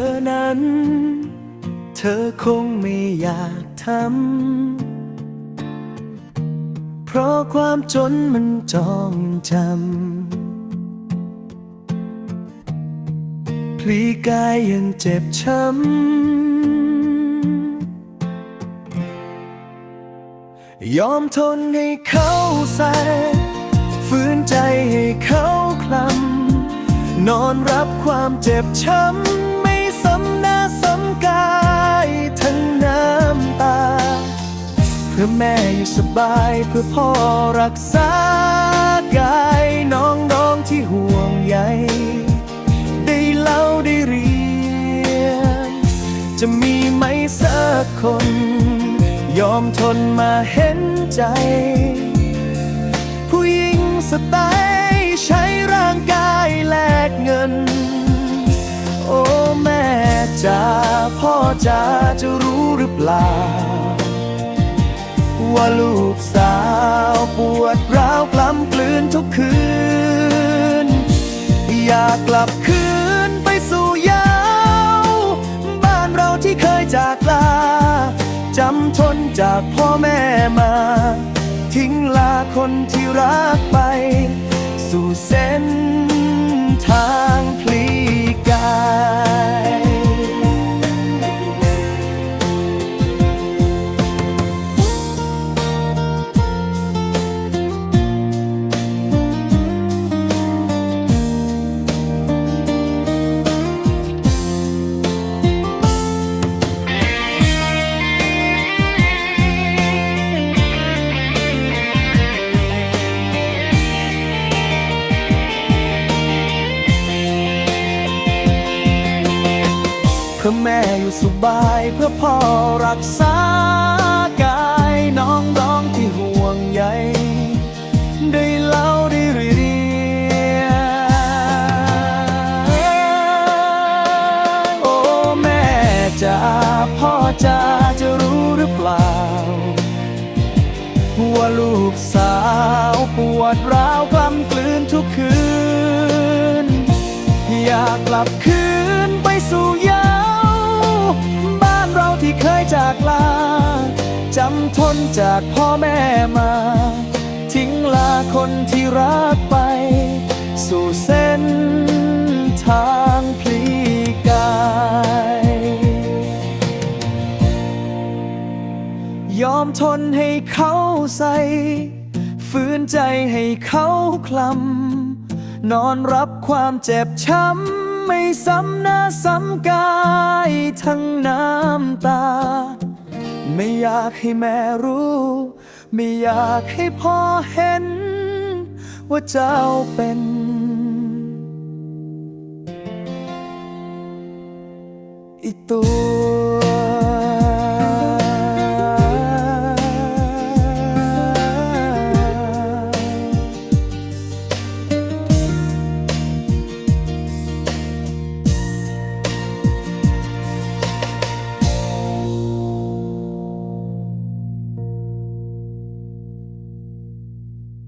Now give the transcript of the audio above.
อนั้นเธอคงไม่อยากทำเพราะความจนมันจองจำพลีกายยังเจ็บช้ำยอมทนให้เขาใส่ฝืนใจให้เขาคลำนอนรับความเจ็บช้ำไม่สำหน้าสำกายทั้งน้ำตาเพื่อแม่อยู่สบายเพื่อพ่อรักษากายน้องที่ห่วงใยได้เล่าได้เรียนจะมีไหมสักคนยอมทนมาเห็นใจผู้หญิงสไตล์ใช้ร่างกายแลกเงินโอ้แม่จ๋าพ่อจ๋าจะรู้หรือเปล่าว่าลูกสาวปวดร้าวกล้ำกลืนทุกคืนอยากกลับคืนไปสู่ยาวบ้านเราที่เคยจากลาจำทนจากพ่อแม่มาทิ้งลาคนที่รักไปสู่เส้นทางพลีกายเพื่อแม่อยู่สบายเพื่อพ่อรักษากายน้องที่ห่วงใยได้เล่าได้เรียนโอ้แม่จ๋าพ่อจ๋าจะรู้หรือเปล่าว่าลูกสาวปวดร้าวกล้ำกลืนทุกคืนอยากกลับคืนไปสู่ยาบ้านเราที่เคยจากลาจำทนจากพ่อแม่มาทิ้งลาคนที่รักไปสู่เส้นทางพลีกายยอมทนให้เขาใส่ฝืนใจให้เขาคลำนอนรับความเจ็บช้ำไม่ซ้ำหน้าซ้ำกายทั้งน้ำตาไม่อยากให้แม่รู้ไม่อยากให้พ่อเห็นว่าเจ้าเป็นอีกตัว